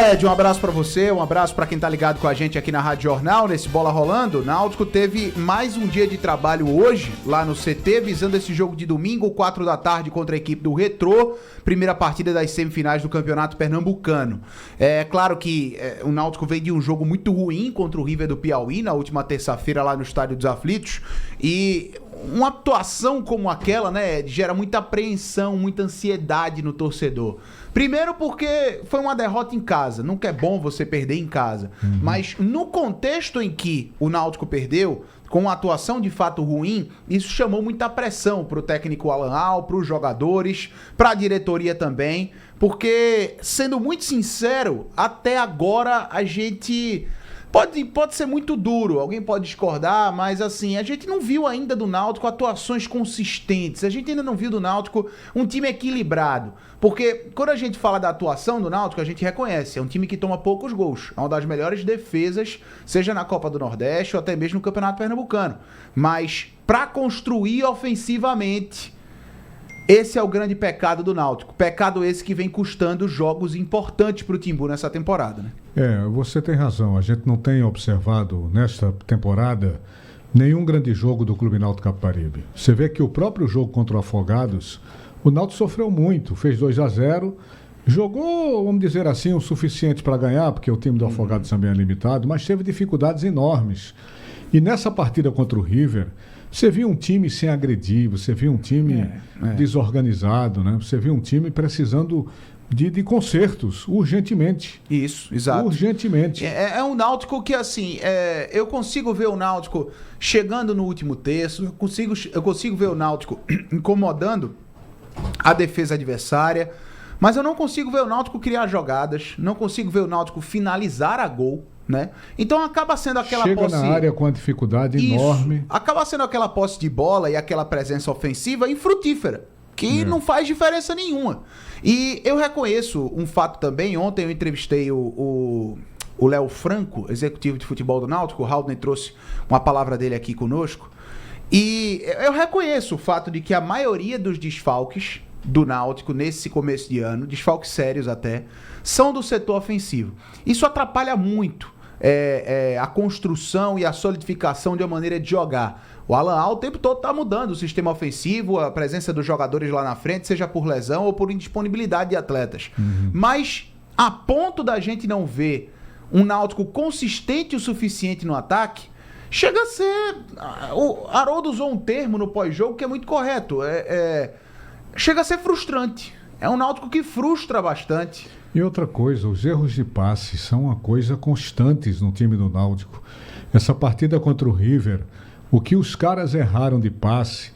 Ed, um abraço pra você, um abraço pra quem tá ligado com a gente aqui na Rádio Jornal, nesse Bola Rolando. Náutico teve mais um dia de trabalho hoje, lá no CT, visando esse jogo de domingo, 4 da tarde, contra a equipe do Retrô, primeira partida das semifinais do Campeonato Pernambucano. É claro que o Náutico veio de um jogo muito ruim contra o River do Piauí, na última terça-feira lá no Estádio dos Aflitos, e uma atuação como aquela, né, gera muita apreensão, muita ansiedade no torcedor. Primeiro porque foi uma derrota em casa, nunca é bom você perder em casa, mas no contexto em que o Náutico perdeu, com uma atuação de fato ruim, isso chamou muita pressão pro técnico Alan Al, pros jogadores, pra diretoria também, porque, sendo muito sincero, até agora a gente... Pode ser muito duro, alguém pode discordar, mas assim, a gente não viu ainda do Náutico atuações consistentes, a gente ainda não viu do Náutico um time equilibrado, porque quando a gente fala da atuação do Náutico, a gente reconhece, é um time que toma poucos gols, é uma das melhores defesas, seja na Copa do Nordeste ou até mesmo no Campeonato Pernambucano, mas para construir ofensivamente, esse é o grande pecado do Náutico. Pecado esse que vem custando jogos importantes para o Timbu nessa temporada, né? Você tem razão. A gente não tem observado nesta temporada nenhum grande jogo do Clube Náutico Capibaribe. Você vê que o próprio jogo contra o Afogados, o Náutico sofreu muito, fez 2-0, jogou, vamos dizer assim, o suficiente para ganhar, porque o time do Afogados também é limitado, mas teve dificuldades enormes. E nessa partida contra o River, você viu um time sem agredir, você viu um time desorganizado, né? Você viu um time precisando de consertos, urgentemente. Isso, exato. Urgentemente. É um Náutico que, assim, eu consigo ver o Náutico chegando no último terço, eu consigo ver o Náutico incomodando a defesa adversária, mas eu não consigo ver o Náutico criar jogadas, não consigo ver o Náutico finalizar a gol, né? Então acaba sendo aquela Chega posse... na área com uma dificuldade enorme. Acaba sendo aquela posse de bola e aquela presença ofensiva infrutífera, que não faz diferença nenhuma. E eu reconheço um fato também, ontem eu entrevistei o Léo Franco, executivo de futebol do Náutico, o Haldner trouxe uma palavra dele aqui conosco, e eu reconheço o fato de que a maioria dos desfalques do Náutico nesse começo de ano, desfalques sérios até, são do setor ofensivo. Isso atrapalha muito a construção e a solidificação de uma maneira de jogar. O Alan Al o tempo todo está mudando o sistema ofensivo, a presença dos jogadores lá na frente, seja por lesão ou por indisponibilidade de atletas. Mas a ponto da gente não ver um Náutico consistente o suficiente no ataque, chega a ser... O Haroldo usou um termo no pós-jogo que é muito correto. Chega a ser frustrante. É um Náutico que frustra bastante. E outra coisa, os erros de passe são uma coisa constantes no time do Náutico. Essa partida contra o River, o que os caras erraram de passe,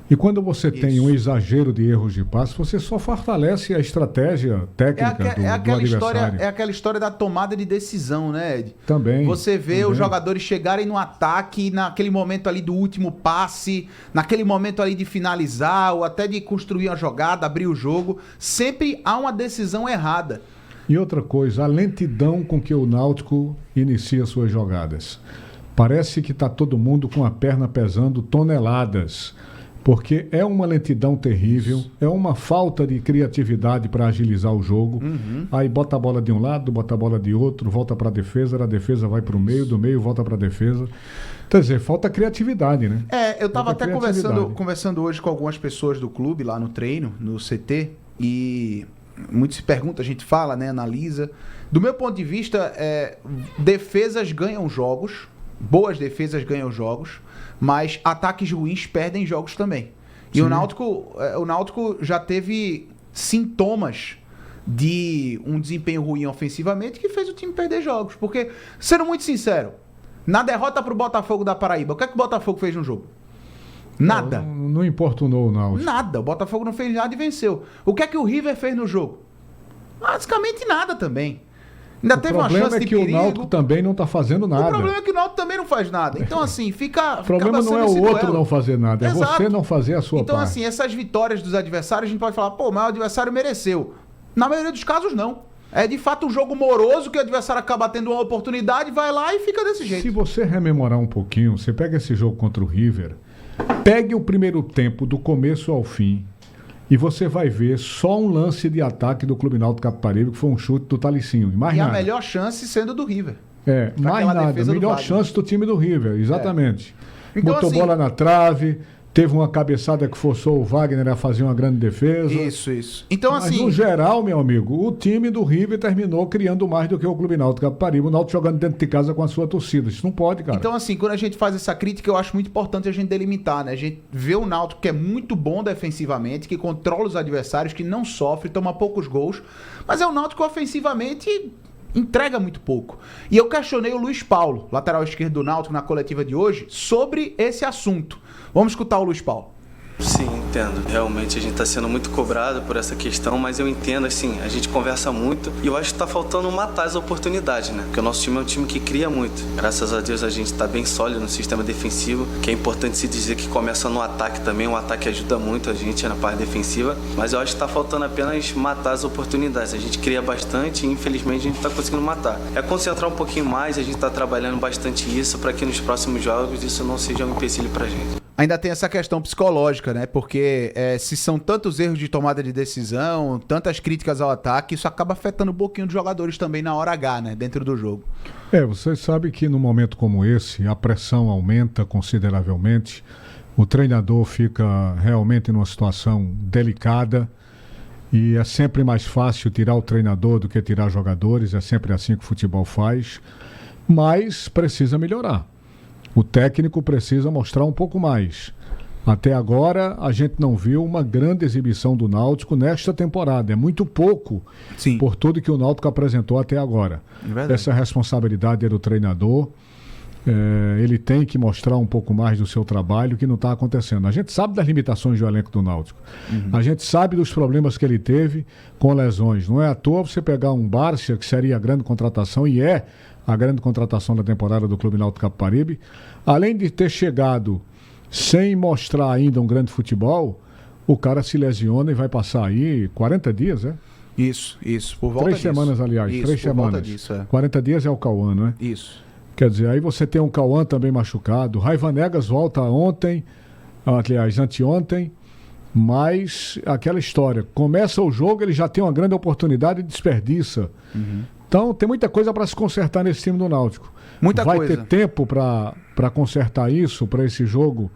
e quando você tem um exagero de erros de passe, você só fortalece a estratégia técnica do adversário. É aquela história da tomada de decisão, né, Ed? Também. Você vê os jogadores chegarem no ataque, naquele momento ali do último passe, naquele momento ali de finalizar, ou até de construir uma jogada, abrir o jogo, sempre há uma decisão errada. E outra coisa, a lentidão com que o Náutico inicia suas jogadas. Parece que está todo mundo com a perna pesando toneladas, porque é uma lentidão terrível, é uma falta de criatividade para agilizar o jogo. Aí bota a bola de um lado, bota a bola de outro, volta para a defesa vai para o meio, do meio volta para a defesa. Quer dizer, falta criatividade, né? Eu estava até conversando hoje com algumas pessoas do clube lá no treino, no CT, e muito se pergunta, a gente fala, né, analisa. Do meu ponto de vista, defesas ganham jogos, boas defesas ganham jogos, mas ataques ruins perdem jogos também. E Sim. o Náutico já teve sintomas de um desempenho ruim ofensivamente que fez o time perder jogos. Porque, sendo muito sincero, na derrota pro Botafogo da Paraíba, o que é que o Botafogo fez no jogo? Nada. Não importunou o Náutico. Nada. O Botafogo não fez nada e venceu. O que é que o River fez no jogo? Basicamente nada também. Ainda teve uma chance de perigo. O problema é que o Náutico também não está fazendo nada. O problema é que o Náutico também não faz nada. Então, assim, O problema não é o outro não fazer nada, é você não fazer a sua parte. Então, assim, essas vitórias dos adversários, a gente pode falar, mas o adversário mereceu. Na maioria dos casos, não. É de fato um jogo moroso que o adversário acaba tendo uma oportunidade, vai lá e fica desse jeito. Se você rememorar um pouquinho, você pega esse jogo contra o River, pegue o primeiro tempo do começo ao fim e você vai ver só um lance de ataque do Clube Náutico Capibaribe, que foi um chute do Talicinho. E mais nada. A melhor chance sendo do River. Mais nada. A melhor chance do time do River, exatamente. Então, botou bola na trave, teve uma cabeçada que forçou o Wagner a fazer uma grande defesa. Isso. Então, mas, no geral, meu amigo, o time do River terminou criando mais do que o Clube Náutico Capibaribe. O Náutico jogando dentro de casa com a sua torcida. Isso não pode, cara. Então, assim, quando a gente faz essa crítica, eu acho muito importante a gente delimitar, né? A gente vê o Náutico que é muito bom defensivamente, que controla os adversários, que não sofre, toma poucos gols. Mas é o Náutico ofensivamente entrega muito pouco. E eu questionei o Luiz Paulo, lateral esquerdo do Náutico, na coletiva de hoje, sobre esse assunto. Vamos escutar o Luiz Paulo. Sim, entendo. Realmente a gente está sendo muito cobrado por essa questão, mas eu entendo, assim, a gente conversa muito e eu acho que está faltando matar as oportunidades, né? Porque o nosso time é um time que cria muito. Graças a Deus a gente está bem sólido no sistema defensivo, que é importante se dizer que começa no ataque também. O ataque ajuda muito a gente na parte defensiva, mas eu acho que está faltando apenas matar as oportunidades. A gente cria bastante e infelizmente a gente está conseguindo matar. É concentrar um pouquinho mais, a gente está trabalhando bastante isso para que nos próximos jogos isso não seja um empecilho para a gente. Ainda tem essa questão psicológica, né? Porque se são tantos erros de tomada de decisão, tantas críticas ao ataque, isso acaba afetando um pouquinho dos jogadores também na hora H, né? Dentro do jogo. Você sabe que num momento como esse, a pressão aumenta consideravelmente, o treinador fica realmente numa situação delicada e é sempre mais fácil tirar o treinador do que tirar jogadores, é sempre assim que o futebol faz, mas precisa melhorar. O técnico precisa mostrar um pouco mais. Até agora, a gente não viu uma grande exibição do Náutico nesta temporada. É muito pouco. Sim. Por tudo que o Náutico apresentou até agora. Essa responsabilidade é do treinador. Ele tem que mostrar um pouco mais do seu trabalho, que não está acontecendo. A gente sabe das limitações do elenco do Náutico. A gente sabe dos problemas que ele teve com lesões. Não é à toa você pegar um Bárcia, que seria a grande contratação, e é a grande contratação da temporada do Clube Náutico Capibaribe, além de ter chegado sem mostrar ainda um grande futebol, o cara se lesiona e vai passar aí 40 dias, é? Isso, por volta 3 semanas, aliás, isso, 3 semanas. Volta disso, 40 dias é o Cauã, não é? Isso. Quer dizer, aí você tem um Cauã também machucado, Raivanegas volta anteontem, mas aquela história, começa o jogo, ele já tem uma grande oportunidade e desperdiça. Então, tem muita coisa para se consertar nesse time do Náutico. Vai ter tempo para consertar isso, para esse jogo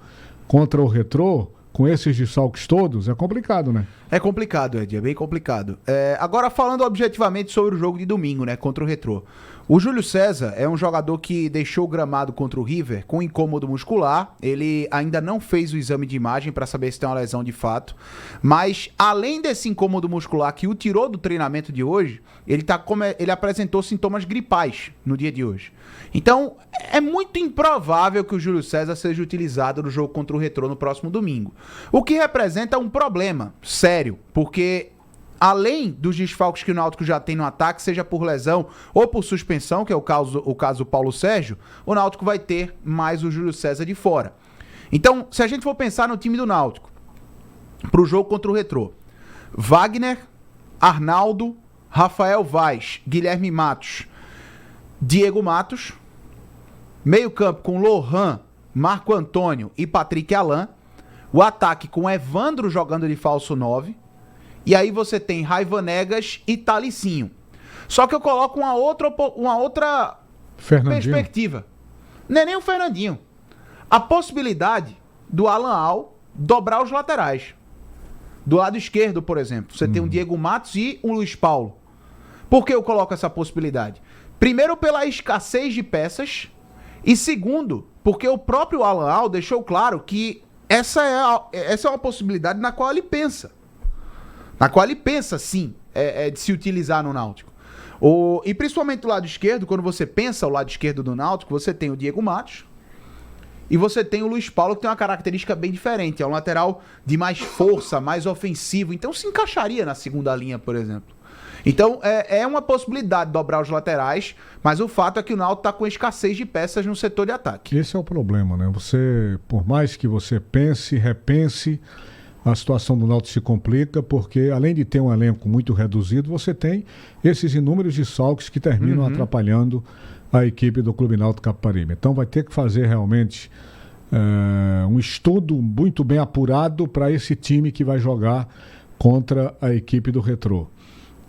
contra o Retrô, com esses desfalques todos? É complicado, né? É complicado, Ed, é bem complicado. Agora, falando objetivamente sobre o jogo de domingo, né, contra o Retrô. O Júlio César é um jogador que deixou o gramado contra o River com incômodo muscular. Ele ainda não fez o exame de imagem para saber se tem uma lesão de fato. Mas, além desse incômodo muscular que o tirou do treinamento de hoje, ele apresentou sintomas gripais no dia de hoje. Então, é muito improvável que o Júlio César seja utilizado no jogo contra o Retrô no próximo domingo. O que representa um problema sério, porque além dos desfalques que o Náutico já tem no ataque, seja por lesão ou por suspensão, que é o caso do Paulo Sérgio, o Náutico vai ter mais o Júlio César de fora. Então, se a gente for pensar no time do Náutico, para o jogo contra o Retrô, Wagner, Arnaldo, Rafael Vaz, Guilherme Matos, Diego Matos, meio campo com Lohan, Marco Antônio e Patrick Alain, o ataque com Evandro jogando de falso 9, e aí você tem Raivanegas e Talicinho. Só que eu coloco uma outra perspectiva. Não é nem o Fernandinho. A possibilidade do Alan Al dobrar os laterais. Do lado esquerdo, por exemplo, você tem um Diego Matos e um Luiz Paulo. Por que eu coloco essa possibilidade? Primeiro, pela escassez de peças. E segundo, porque o próprio Alan Al deixou claro que essa é uma possibilidade na qual ele pensa. Na qual ele pensa, sim, de se utilizar no Náutico. E principalmente do lado esquerdo, quando você pensa o lado esquerdo do Náutico, você tem o Diego Matos e você tem o Luiz Paulo, que tem uma característica bem diferente. É um lateral de mais força, mais ofensivo. Então se encaixaria na segunda linha, por exemplo. Então é uma possibilidade de dobrar os laterais, mas o fato é que o Náutico está com escassez de peças no setor de ataque. Esse é o problema, né? Você, por mais que você pense, repense, a situação do Náutico se complica, porque além de ter um elenco muito reduzido, você tem esses inúmeros desfalques que terminam atrapalhando a equipe do Clube Náutico Capibaribe. Então vai ter que fazer realmente um estudo muito bem apurado para esse time que vai jogar contra a equipe do Retrô.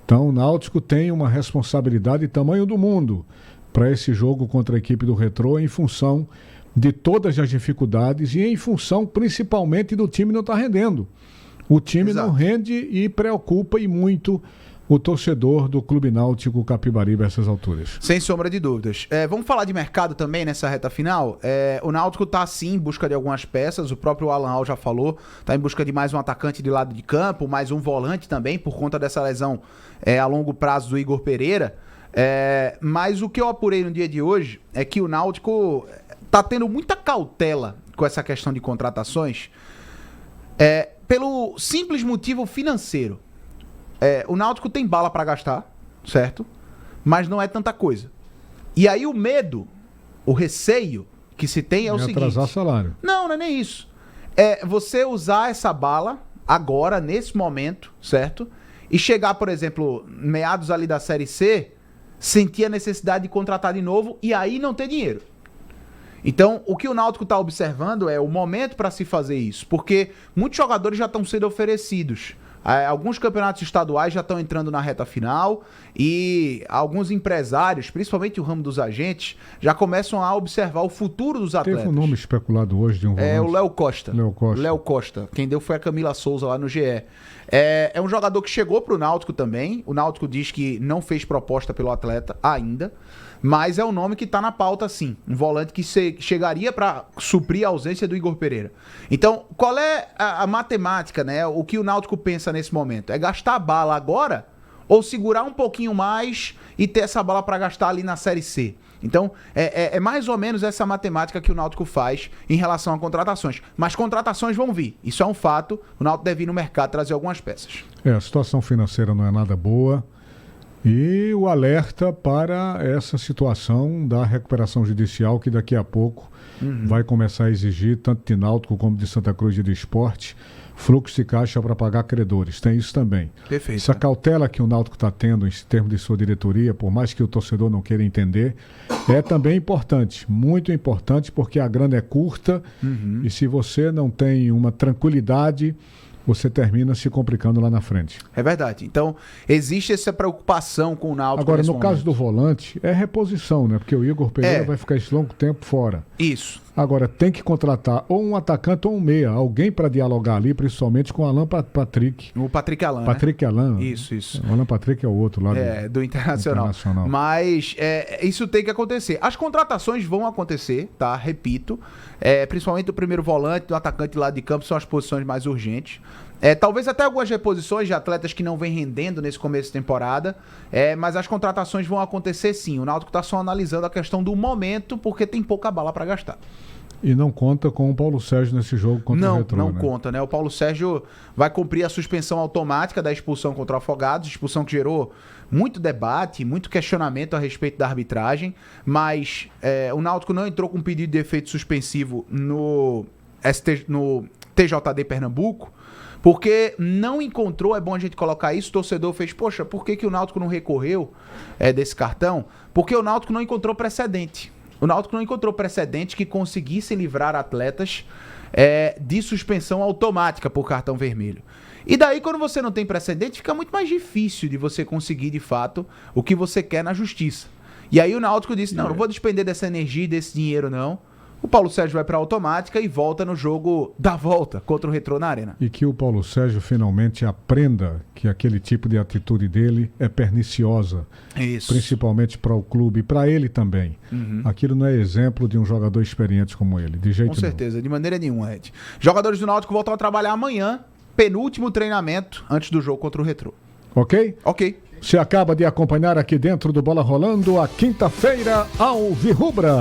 Então o Náutico tem uma responsabilidade tamanho do mundo para esse jogo contra a equipe do Retrô, em função de todas as dificuldades e em função principalmente do time não estar rendendo. O time Exato. não rende e preocupa e muito o torcedor do Clube Náutico Capibaribe a essas alturas. Sem sombra de dúvidas. Vamos falar de mercado também nessa reta final? O Náutico está sim em busca de algumas peças, o próprio Alan Hall já falou, está em busca de mais um atacante de lado de campo, mais um volante também, por conta dessa lesão a longo prazo do Igor Pereira. Mas o que eu apurei no dia de hoje é que o Náutico está tendo muita cautela com essa questão de contratações, pelo simples motivo financeiro. O Náutico tem bala para gastar, certo? Mas não é tanta coisa. E aí o medo, o receio que se tem é o seguinte... atrasar salário. Não é nem isso. Você usar essa bala agora, nesse momento, certo? E chegar, por exemplo, meados ali da Série C, sentir a necessidade de contratar de novo e aí não ter dinheiro. Então, o que o Náutico está observando é o momento para se fazer isso, porque muitos jogadores já estão sendo oferecidos. Alguns campeonatos estaduais já estão entrando na reta final e alguns empresários, principalmente o ramo dos agentes, já começam a observar o futuro dos atletas. Teve um nome especulado hoje de um volante. O Léo Costa. Léo Costa. Quem deu foi a Camila Souza lá no GE. É um jogador que chegou pro Náutico também. O Náutico diz que não fez proposta pelo atleta ainda, mas é um nome que está na pauta sim. Um volante que chegaria para suprir a ausência do Igor Pereira. Então, qual é a matemática, né? O que o Náutico pensa nesse momento? É gastar a bala agora ou segurar um pouquinho mais e ter essa bala para gastar ali na Série C? Então, é mais ou menos essa matemática que o Náutico faz em relação a contratações. Mas contratações vão vir. Isso é um fato. O Náutico deve ir no mercado trazer algumas peças. A situação financeira não é nada boa. E o alerta para essa situação da recuperação judicial, que daqui a pouco vai começar a exigir, tanto de Náutico como de Santa Cruz e do Esporte, fluxo de caixa para pagar credores. Tem isso também. Perfeito. Essa cautela que o Náutico está tendo em termos de sua diretoria, por mais que o torcedor não queira entender, é também importante, muito importante, porque a grana é curta e se você não tem uma tranquilidade, você termina se complicando lá na frente. É verdade. Então, existe essa preocupação com o Náutico. Agora, no caso do volante, é reposição, né? Porque o Igor Pereira vai ficar esse longo tempo fora. Isso. Agora, tem que contratar ou um atacante ou um meia. Alguém para dialogar ali, principalmente com o Alan Patrick. O Patrick Alan, Patrick Alan. Isso. O Alan Patrick é o outro lá do Internacional. Mas isso tem que acontecer. As contratações vão acontecer, tá? Repito. Principalmente o primeiro volante, do atacante lá de campo, são as posições mais urgentes. Talvez até algumas reposições de atletas que não vêm rendendo nesse começo de temporada, mas as contratações vão acontecer sim. O Náutico está só analisando a questão do momento, porque tem pouca bala para gastar. E não conta com o Paulo Sérgio nesse jogo contra o Retrô, Não conta, né? O Paulo Sérgio vai cumprir a suspensão automática da expulsão contra o Afogados, expulsão que gerou muito debate, muito questionamento a respeito da arbitragem, mas o Náutico não entrou com pedido de efeito suspensivo no TJD Pernambuco, porque não encontrou, é bom a gente colocar isso, o torcedor fez, poxa, por que o Náutico não recorreu desse cartão? Porque o Náutico não encontrou precedente. O Náutico não encontrou precedente que conseguisse livrar atletas de suspensão automática por cartão vermelho. E daí, quando você não tem precedente, fica muito mais difícil de você conseguir, de fato, o que você quer na justiça. E aí o Náutico disse, não vou despender dessa energia e desse dinheiro, não. O Paulo Sérgio vai para a automática e volta no jogo da volta contra o Retrô na Arena. E que o Paulo Sérgio finalmente aprenda que aquele tipo de atitude dele é perniciosa. Isso. Principalmente para o clube e para ele também. Aquilo não é exemplo de um jogador experiente como ele, de jeito nenhum. Com certeza, de maneira nenhuma, Ed. Jogadores do Náutico voltam a trabalhar amanhã, penúltimo treinamento antes do jogo contra o Retrô. Ok? Ok. Você acaba de acompanhar aqui dentro do Bola Rolando a quinta-feira Alvirrubra.